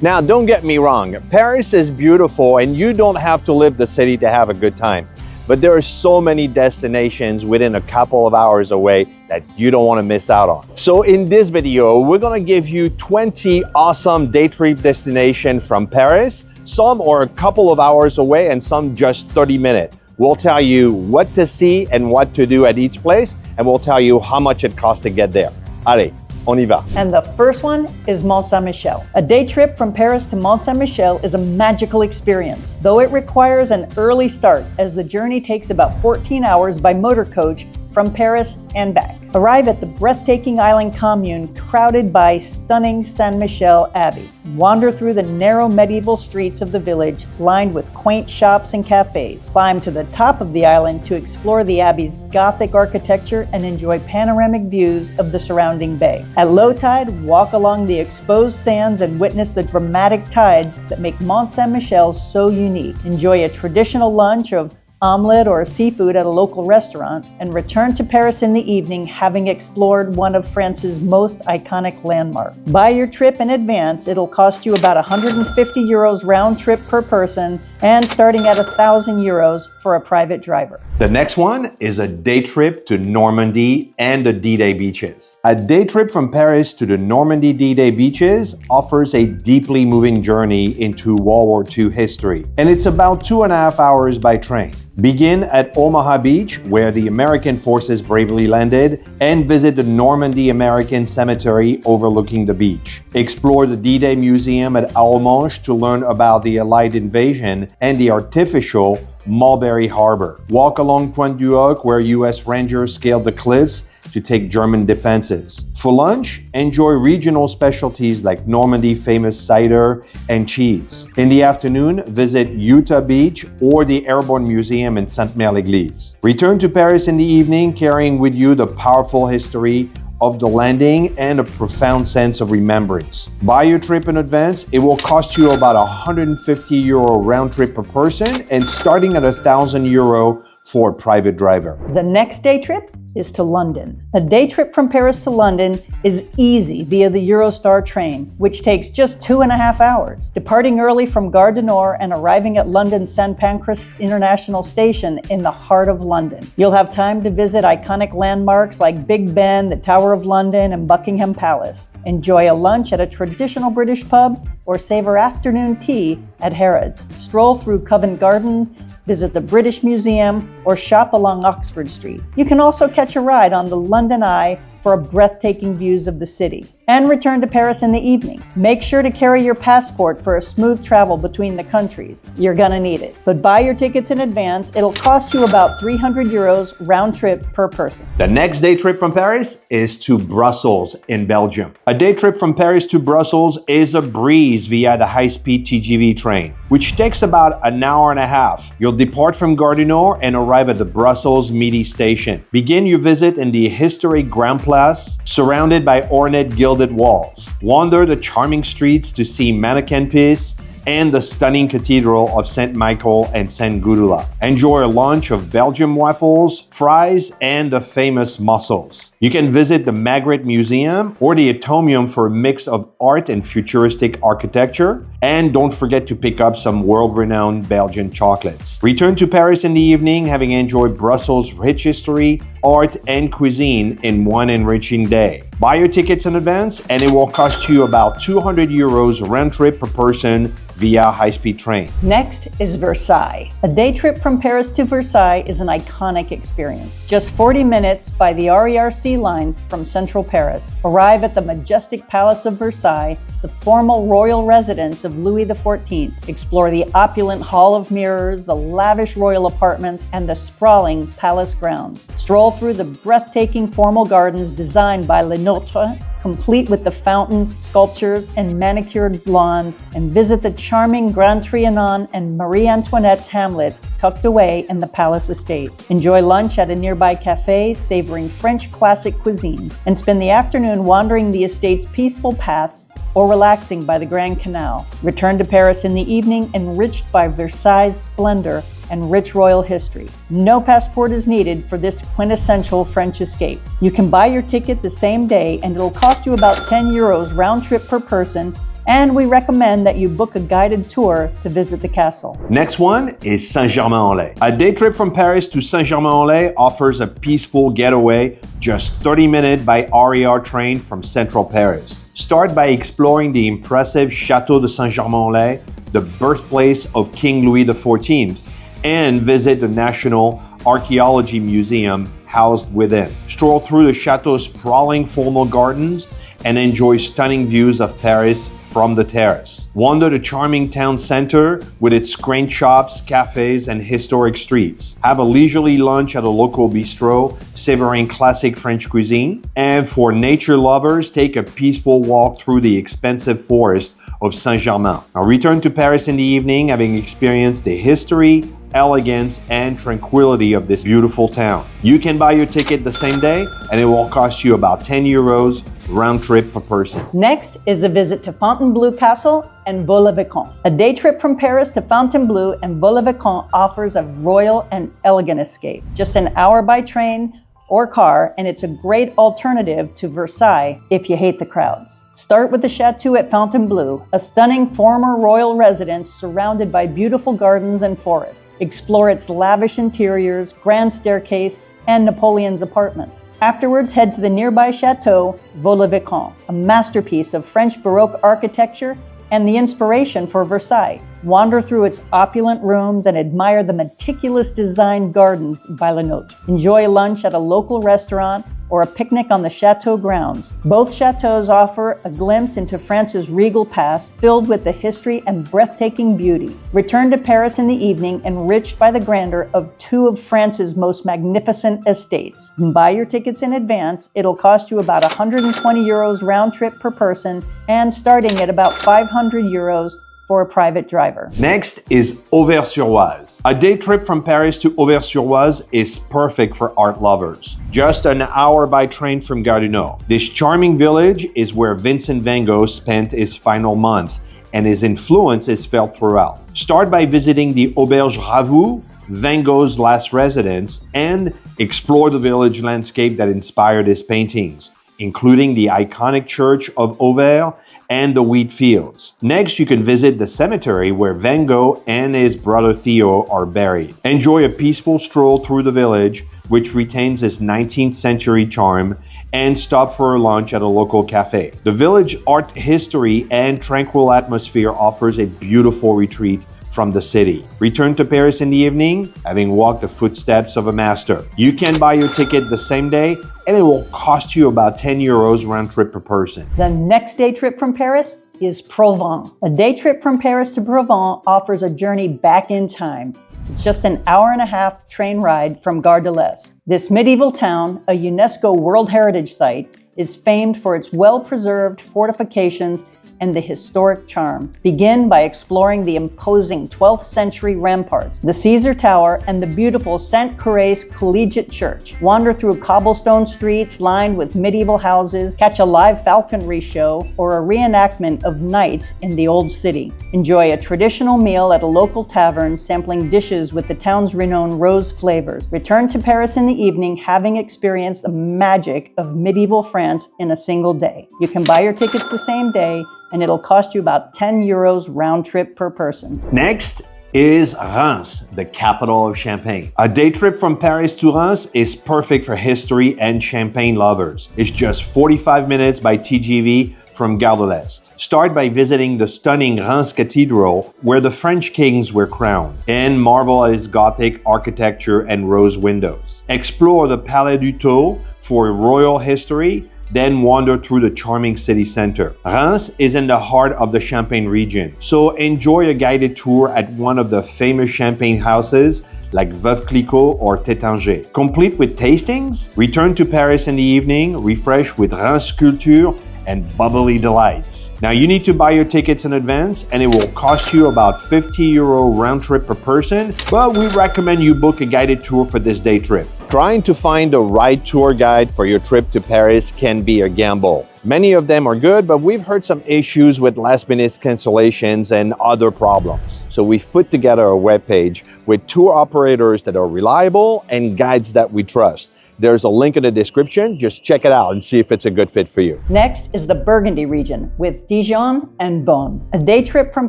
Now, don't get me wrong, Paris is beautiful and you don't have to live the city to have a good time. But there are so many destinations within a couple of hours away that you don't want to miss out on. So in this video, we're going to give you 20 awesome day trip destinations from Paris. Some are a couple of hours away and some just 30 minutes. We'll tell you what to see and what to do at each place, and we'll tell you how much it costs to get there. Allez, on y va. And the first one is Mont Saint-Michel. A day trip from Paris to Mont Saint-Michel is a magical experience, though it requires an early start as the journey takes about 14 hours by motor coach from Paris and back. Arrive at the breathtaking island commune crowded by stunning Saint-Michel Abbey. Wander through the narrow medieval streets of the village lined with quaint shops and cafes. Climb to the top of the island to explore the Abbey's Gothic architecture and enjoy panoramic views of the surrounding bay. At low tide, walk along the exposed sands and witness the dramatic tides that make Mont Saint-Michel so unique. Enjoy a traditional lunch of omelette or seafood at a local restaurant, and return to Paris in the evening having explored one of France's most iconic landmarks. Buy your trip in advance. It'll cost you about 150 euros round trip per person and starting at 1,000 euros for a private driver. The next one is a day trip to Normandy and the D-Day beaches. A day trip from Paris to the Normandy D-Day beaches offers a deeply moving journey into World War II history, and it's about 2.5 hours by train. Begin at Omaha Beach, where the American forces bravely landed, and visit the Normandy American Cemetery overlooking the beach. Explore the D-Day Museum at Almonche to learn about the Allied invasion and the artificial Mulberry Harbor. Walk along Pointe du Hoc, where U.S. Rangers scaled the cliffs to take German defenses. For lunch, enjoy regional specialties like Normandy famous cider and cheese. In the afternoon, visit Utah Beach or the Airborne Museum in Sainte-Mère-l'Église. Return to Paris in the evening, carrying with you the powerful history of the landing and a profound sense of remembrance. Buy your trip in advance. It will cost you about 150 euro round trip per person and starting at 1,000 euro for a private driver. The next day trip is to London. A day trip from Paris to London is easy via the Eurostar train, which takes just 2.5 hours. Departing early from Gare du Nord and arriving at London's St. Pancras International Station in the heart of London. You'll have time to visit iconic landmarks like Big Ben, the Tower of London, and Buckingham Palace. Enjoy a lunch at a traditional British pub or savor afternoon tea at Harrods. Stroll through Covent Garden, visit the British Museum, or shop along Oxford Street. You can also catch a ride on the London Eye for breathtaking views of the city, and return to Paris in the evening. Make sure to carry your passport for a smooth travel between the countries. You're gonna need it. But buy your tickets in advance. It'll cost you about 300 euros round trip per person. The next day trip from Paris is to Brussels in Belgium. A day trip from Paris to Brussels is a breeze via the high-speed TGV train, which takes about an hour and a half. You'll depart from Gare du Nord and arrive at the Brussels Midi station. Begin your visit in the historic Grand Place, surrounded by ornate gilded walls. Wander the charming streets to see Mannequin Piece and the stunning Cathedral of St. Michael and St. Gudula. Enjoy a lunch of Belgian waffles, fries, and the famous mussels. You can visit the Magritte Museum or the Atomium for a mix of art and futuristic architecture. And don't forget to pick up some world-renowned Belgian chocolates. Return to Paris in the evening, having enjoyed Brussels' rich history, art, and cuisine in one enriching day. Buy your tickets in advance, and it will cost you about 200 euros round trip per person via high-speed train. Next is Versailles. A day trip from Paris to Versailles is an iconic experience. Just 40 minutes by the RERC line from central Paris. Arrive at the majestic Palace of Versailles, the formal royal residence of Louis XIV. Explore the opulent Hall of Mirrors, the lavish royal apartments, and the sprawling palace grounds. Stroll through the breathtaking formal gardens designed by Le Nôtre, complete with the fountains, sculptures, and manicured lawns, and visit the charming Grand Trianon and Marie Antoinette's hamlet tucked away in the palace estate. Enjoy lunch at a nearby cafe, savoring French classic cuisine, and spend the afternoon wandering the estate's peaceful paths or relaxing by the Grand Canal. Return to Paris in the evening, enriched by Versailles' splendor and rich royal history. No passport is needed for this quintessential French escape. You can buy your ticket the same day, and it'll cost you about 10 euros round trip per person and we recommend that you book a guided tour to visit the castle. Next one is Saint-Germain-en-Laye. A day trip from Paris to Saint-Germain-en-Laye offers a peaceful getaway just 30 minutes by RER train from central Paris. Start by exploring the impressive Château de Saint-Germain-en-Laye, the birthplace of King Louis XIV, and visit the National Archaeology Museum housed within. Stroll through the chateau's sprawling formal gardens and enjoy stunning views of Paris from the terrace. Wander the charming town center with its quaint shops, cafes, and historic streets. Have a leisurely lunch at a local bistro, savoring classic French cuisine. And for nature lovers, take a peaceful walk through the expansive forest of Saint-Germain. Now return to Paris in the evening, having experienced the history, elegance, and tranquility of this beautiful town. You can buy your ticket the same day, and it will cost you about 10 euros round trip per person. Next is a visit to Fontainebleau Castle and Vaux-le-Vicomte. A day trip from Paris to Fontainebleau and Vaux-le-Vicomte offers a royal and elegant escape. Just an hour by train or car, and it's a great alternative to Versailles if you hate the crowds. Start with the Chateau at Fontainebleau, a stunning former royal residence surrounded by beautiful gardens and forests. Explore its lavish interiors, grand staircase, and Napoleon's apartments. Afterwards, head to the nearby Chateau, Vaux-le-Vicomte, a masterpiece of French Baroque architecture and the inspiration for Versailles. Wander through its opulent rooms and admire the meticulous designed gardens by Le Nôtre. Enjoy lunch at a local restaurant or a picnic on the chateau grounds. Both chateaux offer a glimpse into France's regal past, filled with the history and breathtaking beauty. Return to Paris in the evening, enriched by the grandeur of two of France's most magnificent estates. Buy your tickets in advance. It'll cost you about 120 euros round trip per person, and starting at about 500 euros for a private driver. Next is Auvers-sur-Oise. A day trip from Paris to Auvers-sur-Oise is perfect for art lovers. Just an hour by train from Gare du Nord. This charming village is where Vincent van Gogh spent his final month, and his influence is felt throughout. Start by visiting the Auberge Ravoux, Van Gogh's last residence, and explore the village landscape that inspired his paintings, including the iconic church of Auvers and the wheat fields. Next, you can visit the cemetery where Van Gogh and his brother Theo are buried. Enjoy a peaceful stroll through the village, which retains its 19th century charm, and stop for a lunch at a local cafe. The village art history and tranquil atmosphere offers a beautiful retreat from the city. Return to Paris in the evening, having walked the footsteps of a master. You can buy your ticket the same day, and it will cost you about 10 euros round trip per person. The next day trip from Paris is Provins. A day trip from Paris to Provins offers a journey back in time. It's just an hour and a half train ride from Gare de l'Est. This medieval town, a UNESCO World Heritage Site, is famed for its well-preserved fortifications and the historic charm. Begin by exploring the imposing 12th century ramparts, the Caesar Tower, and the beautiful Saint Curé's Collegiate Church. Wander through cobblestone streets lined with medieval houses, catch a live falconry show, or a reenactment of knights in the old city. Enjoy a traditional meal at a local tavern, sampling dishes with the town's renowned rose flavors. Return to Paris in the evening, having experienced the magic of medieval France in a single day. You can buy your tickets the same day, and it'll cost you about 10 euros round trip per person. Next is Reims, the capital of Champagne. A day trip from Paris to Reims is perfect for history and champagne lovers. It's just 45 minutes by TGV from Gare de l'Est. Start by visiting the stunning Reims Cathedral, where the French kings were crowned, and marvel at its Gothic architecture and rose windows. Explore the Palais du Tau for royal history, then wander through the charming city center. Reims is in the heart of the Champagne region, so enjoy a guided tour at one of the famous champagne houses like Veuve Clicquot or Tétinger. Complete with tastings, return to Paris in the evening, refresh with Reims culture and bubbly delights. Now you need to buy your tickets in advance, and it will cost you about 50 euro round trip per person, but we recommend you book a guided tour for this day trip. Trying to find the right tour guide for your trip to Paris can be a gamble. Many of them are good, but we've heard some issues with last-minute cancellations and other problems. So we've put together a webpage with tour operators that are reliable and guides that we trust. There's a link in the description. Just check it out and see if it's a good fit for you. Next is the Burgundy region with Dijon and Beaune. A day trip from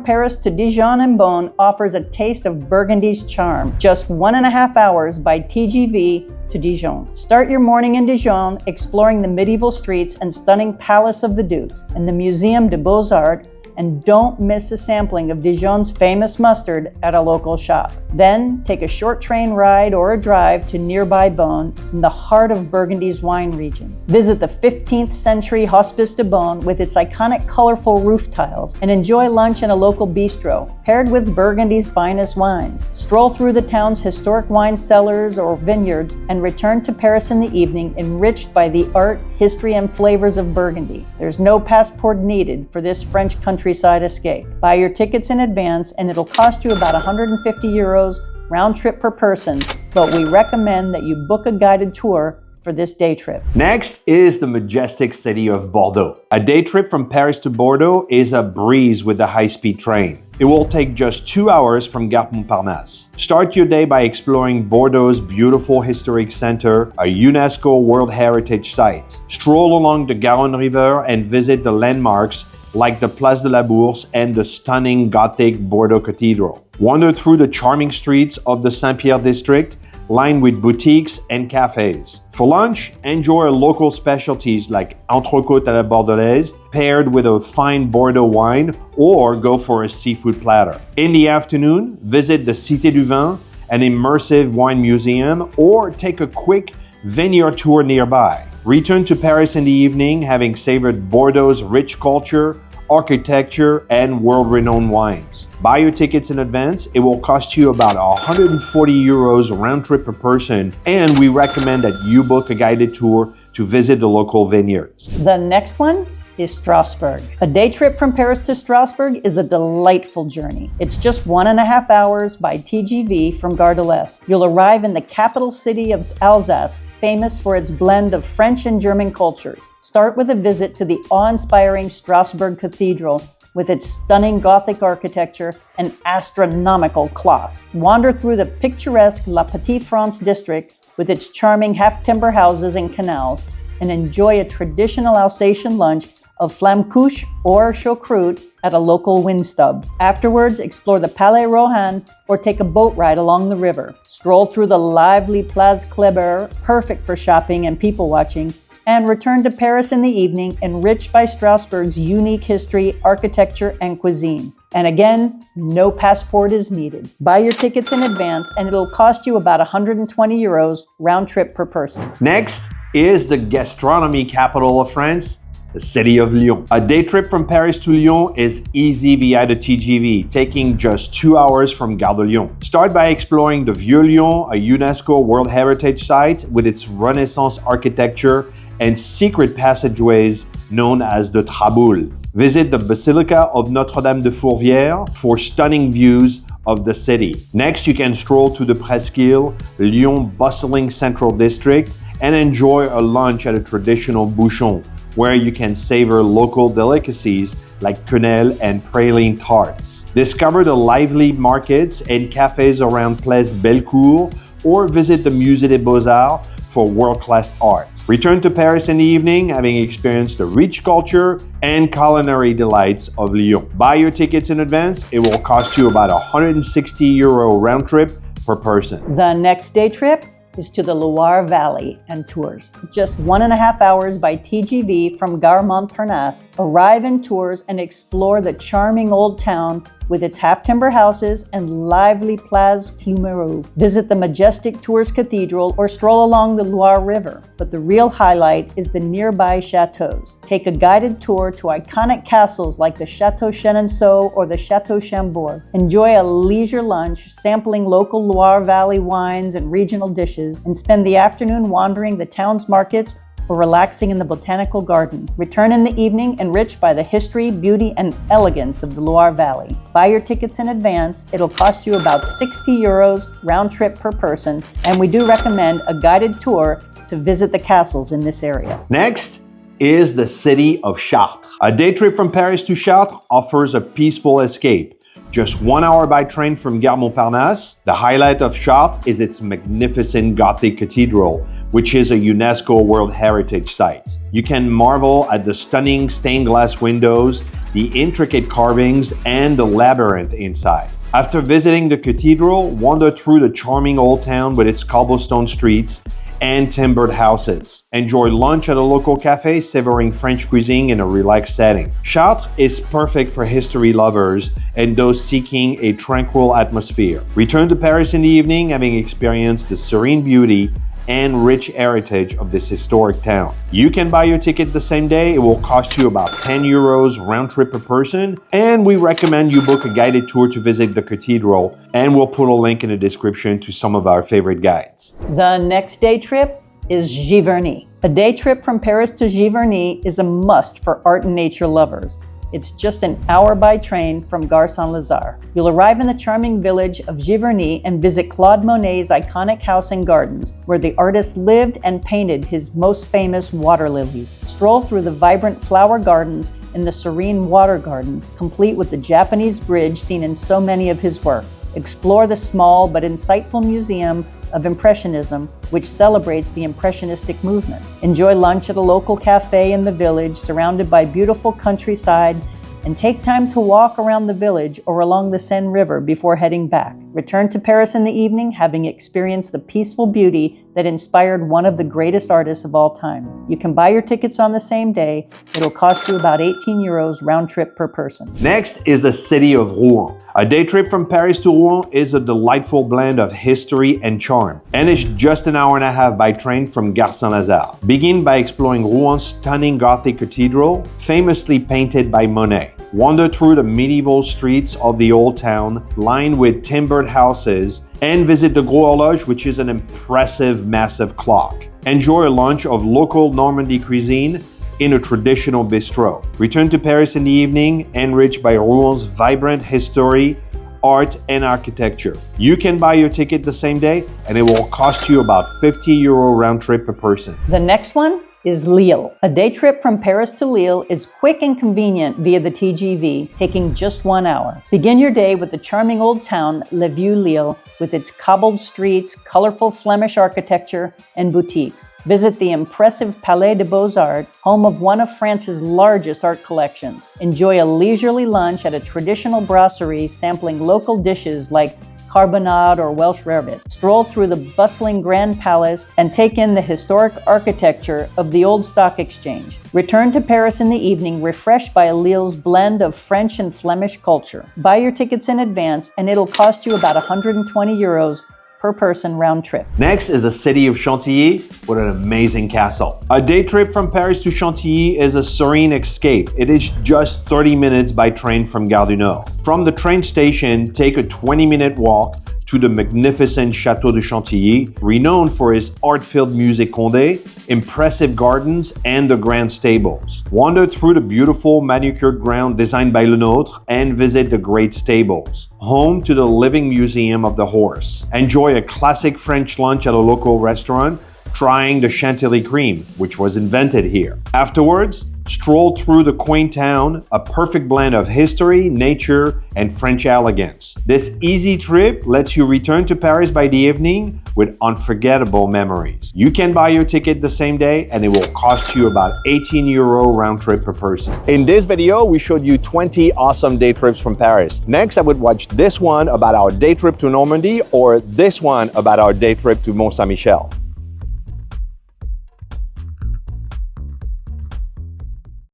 Paris to Dijon and Beaune offers a taste of Burgundy's charm. Just 1.5 hours by TGV to Dijon. Start your morning in Dijon, exploring the medieval streets and stunning Palace of the Dukes and the Museum des Beaux-Arts, and don't miss a sampling of Dijon's famous mustard at a local shop. Then take a short train ride or a drive to nearby Beaune in the heart of Burgundy's wine region. Visit the 15th century Hospice de Beaune with its iconic colorful roof tiles and enjoy lunch in a local bistro paired with Burgundy's finest wines. Stroll through the town's historic wine cellars or vineyards and return to Paris in the evening enriched by the art, history, and flavors of Burgundy. There's no passport needed for this French countryside escape. Buy your tickets in advance and it'll cost you about 150 euros round trip per person, but we recommend that you book a guided tour for this day trip. Next is the majestic city of Bordeaux. A day trip from Paris to Bordeaux is a breeze with the high-speed train. It will take just 2 hours from Gare Montparnasse. Start your day by exploring Bordeaux's beautiful historic center, a UNESCO World Heritage Site. Stroll along the Garonne River and visit the landmarks like the Place de la Bourse and the stunning Gothic Bordeaux Cathedral. Wander through the charming streets of the Saint-Pierre district, lined with boutiques and cafes. For lunch, enjoy local specialties like entrecôte à la bordelaise, paired with a fine Bordeaux wine, or go for a seafood platter. In the afternoon, visit the Cité du Vin, an immersive wine museum, or take a quick vineyard tour nearby. Return to Paris in the evening, having savored Bordeaux's rich culture, architecture, and world-renowned wines. Buy your tickets in advance. It will cost you about 140 euros round trip per person, and we recommend that you book a guided tour to visit the local vineyards. The next one is Strasbourg. A day trip from Paris to Strasbourg is a delightful journey. It's just 1.5 hours by TGV from Gare de l'Est. You'll arrive in the capital city of Alsace, famous for its blend of French and German cultures. Start with a visit to the awe-inspiring Strasbourg Cathedral with its stunning Gothic architecture and astronomical clock. Wander through the picturesque La Petite France district with its charming half-timber houses and canals, and enjoy a traditional Alsatian lunch of flammkuche or choucroute at a local windstub. Afterwards, explore the Palais Rohan or take a boat ride along the river. Stroll through the lively Place Kléber, perfect for shopping and people watching, and return to Paris in the evening, enriched by Strasbourg's unique history, architecture, and cuisine. And again, no passport is needed. Buy your tickets in advance and it'll cost you about 120 euros round trip per person. Next is the gastronomy capital of France, the city of Lyon. A day trip from Paris to Lyon is easy via the TGV, taking just 2 hours from Gare de Lyon. Start by exploring the Vieux Lyon, a UNESCO World Heritage Site with its Renaissance architecture and secret passageways known as the Traboules. Visit the Basilica of Notre-Dame de Fourvière for stunning views of the city. Next, you can stroll to the Presqu'île, Lyon's bustling central district, and enjoy a lunch at a traditional bouchon, where you can savor local delicacies like quenelle and praline tarts. Discover the lively markets and cafes around Place Bellecour, or visit the Musée des Beaux-Arts for world-class art. Return to Paris in the evening, having experienced the rich culture and culinary delights of Lyon. Buy your tickets in advance. It will cost you about 160 euro round trip per person. The next day trip is to the Loire Valley and tours. Just 1.5 hours by TGV from Gare Montparnasse. Arrive in tours and explore the charming old town with its half-timber houses and lively Place Plumereau. Visit the majestic Tours Cathedral or stroll along the Loire River. But the real highlight is the nearby chateaus. Take a guided tour to iconic castles like the Chateau Chenonceau or the Chateau Chambord. Enjoy a leisure lunch, sampling local Loire Valley wines and regional dishes, and spend the afternoon wandering the town's markets or relaxing in the botanical garden. Return in the evening enriched by the history, beauty, and elegance of the Loire Valley. Buy your tickets in advance. It'll cost you about 60 euros round trip per person, and we do recommend a guided tour to visit the castles in this area. Next is the city of Chartres. A day trip from Paris to Chartres offers a peaceful escape. Just 1 hour by train from Gare Montparnasse. The highlight of Chartres is its magnificent Gothic cathedral which is a UNESCO World Heritage Site. You can marvel at the stunning stained glass windows, the intricate carvings, and the labyrinth inside. After visiting the cathedral, wander through the charming old town with its cobblestone streets and timbered houses. Enjoy lunch at a local cafe savoring French cuisine in a relaxed setting. Chartres is perfect for history lovers and those seeking a tranquil atmosphere. Return to Paris in the evening, having experienced the serene beauty and rich heritage of this historic town. You can buy your ticket the same day. It will cost you about 10 euros round trip per person, and we recommend you book a guided tour to visit the cathedral, and we'll put a link in the description to some of our favorite guides. The next day trip is Giverny. A day trip from Paris to Giverny is a must for art and nature lovers. It's just an hour by train from Gare Saint-Lazare. You'll arrive in the charming village of Giverny and visit Claude Monet's iconic house and gardens, where the artist lived and painted his most famous water lilies. Stroll through the vibrant flower gardens in the serene water garden, complete with the Japanese bridge seen in so many of his works. Explore the small but insightful museum of Impressionism, which celebrates the Impressionistic movement. Enjoy lunch at a local cafe in the village, surrounded by beautiful countryside, and take time to walk around the village or along the Seine River before heading back. Return to Paris in the evening, having experienced the peaceful beauty that inspired one of the greatest artists of all time. You can buy your tickets on the same day. It'll cost you about 18 euros round trip per person. Next is the city of Rouen. A day trip from Paris to Rouen is a delightful blend of history and charm, and it's just an hour and a half by train from Gare Saint-Lazare. Begin by exploring Rouen''s stunning Gothic cathedral, famously painted by Monet. Wander through the medieval streets of the old town, lined with timbered houses, and visit the Gros Horloge, which is an impressive, massive clock. Enjoy a lunch of local Normandy cuisine in a traditional bistro. Return to Paris in the evening, enriched by Rouen''s vibrant history, art, and architecture. You can buy your ticket the same day, and it will cost you about 50 euro round trip per person. The next one is Lille. A day trip from Paris to Lille is quick and convenient via the TGV, taking just 1 hour. Begin your day with the charming old town, Le Vieux-Lille, with its cobbled streets, colorful Flemish architecture, and boutiques. Visit the impressive Palais des Beaux-Arts, home of one of France's largest art collections. Enjoy a leisurely lunch at a traditional brasserie sampling local dishes like carbonade or Welsh rarebit. Stroll through the bustling Grand Palace and take in the historic architecture of the old stock exchange. Return to Paris in the evening, refreshed by Lille's blend of French and Flemish culture. Buy your tickets in advance, and it'll cost you about 120 euros per person round trip. Next is the city of Chantilly with an amazing castle. A day trip from Paris to Chantilly is a serene escape. It is just 30 minutes by train from Gare du Nord. From the train station, take a 20-minute walk to the magnificent Château de Chantilly, renowned for its art-filled Musée Condé, impressive gardens, and the grand stables. Wander through the beautiful manicured ground designed by Lenôtre and visit the great stables, home to the living museum of the horse. Enjoy a classic French lunch at a local restaurant, trying the Chantilly cream, which was invented here. Afterwards, stroll through the quaint town, a perfect blend of history, nature, and French elegance. This easy trip lets you return to Paris by the evening with unforgettable memories. You can buy your ticket the same day, and it will cost you about 18 euro round trip per person. In this video, we showed you 20 awesome day trips from Paris. Next, I would watch this one about our day trip to Normandy or this one about our day trip to Mont Saint-Michel.